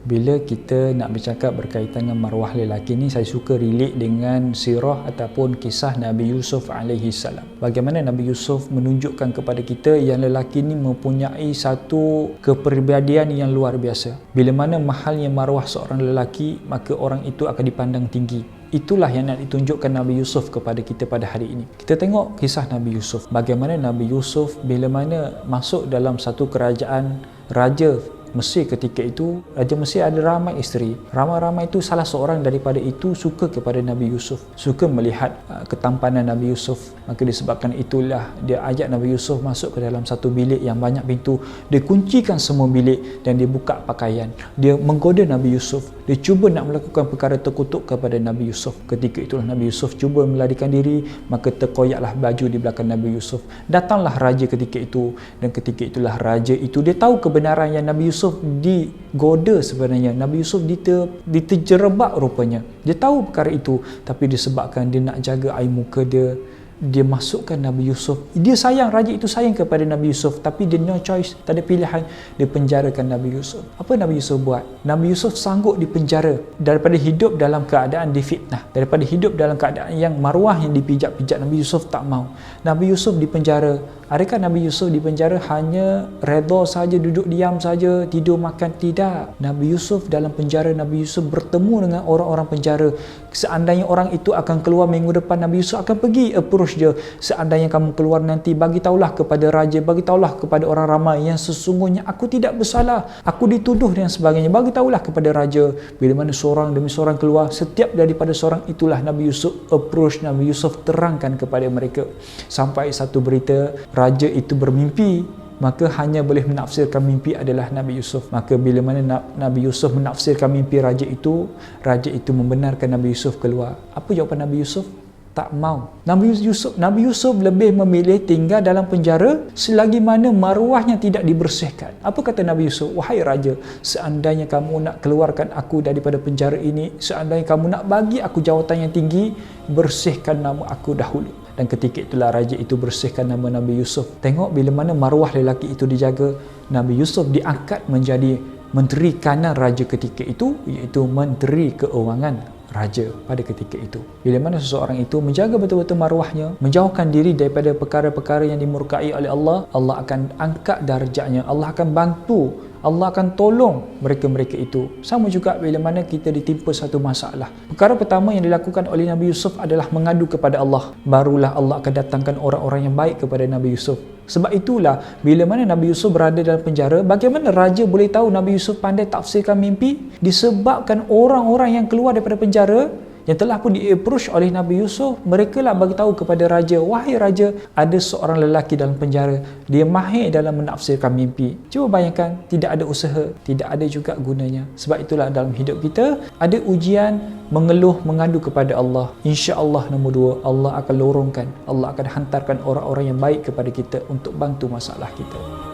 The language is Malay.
Bila kita nak bercakap berkaitan dengan maruah lelaki ni, saya suka relate dengan sirah ataupun kisah Nabi Yusuf alaihi salam. Bagaimana Nabi Yusuf menunjukkan kepada kita yang lelaki ni mempunyai satu kepribadian yang luar biasa. Bila mana mahalnya maruah seorang lelaki, maka orang itu akan dipandang tinggi. Itulah yang nak ditunjukkan Nabi Yusuf kepada kita pada hari ini. Kita tengok kisah Nabi Yusuf. Bagaimana Nabi Yusuf bila mana masuk dalam satu kerajaan raja Mesir ketika itu. Raja Mesir ada ramai isteri. Ramai-ramai itu salah seorang daripada itu suka kepada Nabi Yusuf, suka melihat ketampanan Nabi Yusuf. Maka disebabkan itulah dia ajak Nabi Yusuf masuk ke dalam satu bilik yang banyak pintu. Dia kuncikan semua bilik dan dia buka pakaian. Dia menggoda Nabi Yusuf. Dia cuba nak melakukan perkara terkutuk kepada Nabi Yusuf. Ketika itulah Nabi Yusuf cuba melarikan diri, maka terkoyaklah baju di belakang Nabi Yusuf. Datanglah raja ketika itu, dan ketika itulah raja itu dia tahu kebenaran yang Nabi Yusuf digoda sebenarnya. Nabi Yusuf diterjerebak rupanya. Dia tahu perkara itu, tapi disebabkan dia nak jaga air muka dia masukkan Nabi Yusuf. Dia sayang, raja itu sayang kepada Nabi Yusuf, tapi dia no choice, tak ada pilihan. Dia penjarakan Nabi Yusuf. Apa Nabi Yusuf buat? Nabi Yusuf sanggup dipenjara daripada hidup dalam keadaan difitnah, daripada hidup dalam keadaan yang maruah yang dipijak-pijak. Nabi Yusuf tak mau. Nabi Yusuf dipenjara. Adakah Nabi Yusuf dipenjara hanya redha saja, duduk diam saja, tidur makan? Tidak. Nabi Yusuf dalam penjara, Nabi Yusuf bertemu dengan orang-orang penjara. Seandainya orang itu akan keluar minggu depan, Nabi Yusuf akan pergi approach dia. Seandainya kamu keluar nanti, bagi tahulah kepada raja, bagi tahulah kepada orang ramai yang sesungguhnya aku tidak bersalah, aku dituduh dan sebagainya. Bagi tahulah kepada raja. Bila mana seorang demi seorang keluar, setiap daripada seorang itulah Nabi Yusuf approach, Nabi Yusuf terangkan kepada mereka. Sampai satu berita, raja itu bermimpi, maka hanya boleh menafsirkan mimpi adalah Nabi Yusuf. Maka bila mana Nabi Yusuf menafsirkan mimpi raja itu membenarkan Nabi Yusuf keluar. Apa jawapan Nabi Yusuf? Tak mau. Nabi Yusuf lebih memilih tinggal dalam penjara selagi mana maruahnya tidak dibersihkan. Apa kata Nabi Yusuf? Wahai raja, seandainya kamu nak keluarkan aku daripada penjara ini, seandainya kamu nak bagi aku jawatan yang tinggi, bersihkan nama aku dahulu. Dan ketika itulah raja itu bersihkan nama Nabi Yusuf. Tengok bila mana maruah lelaki itu dijaga. Nabi Yusuf diangkat menjadi menteri kanan raja ketika itu, iaitu menteri keuangan raja pada ketika itu. Bila mana seseorang itu menjaga betul-betul maruahnya, menjauhkan diri daripada perkara-perkara yang dimurkai oleh Allah, Allah akan angkat darjatnya, Allah akan bantu, Allah akan tolong mereka-mereka itu. Sama juga bila mana kita ditimpa satu masalah. Perkara pertama yang dilakukan oleh Nabi Yusuf adalah mengadu kepada Allah. Barulah Allah akan datangkan orang-orang yang baik kepada Nabi Yusuf. Sebab itulah bila mana Nabi Yusuf berada dalam penjara, bagaimana raja boleh tahu Nabi Yusuf pandai tafsirkan mimpi? Disebabkan orang-orang yang keluar daripada penjara yang telah pun di-approach oleh Nabi Yusuf, mereka lah bagi tahu kepada raja, wahai raja, ada seorang lelaki dalam penjara, dia mahir dalam menafsirkan mimpi. Cuba bayangkan, tidak ada usaha, tidak ada juga gunanya. Sebab itulah dalam hidup kita ada ujian, mengeluh, mengadu kepada Allah. Insya-Allah nombor 2, Allah akan lorongkan, Allah akan hantarkan orang-orang yang baik kepada kita untuk bantu masalah kita.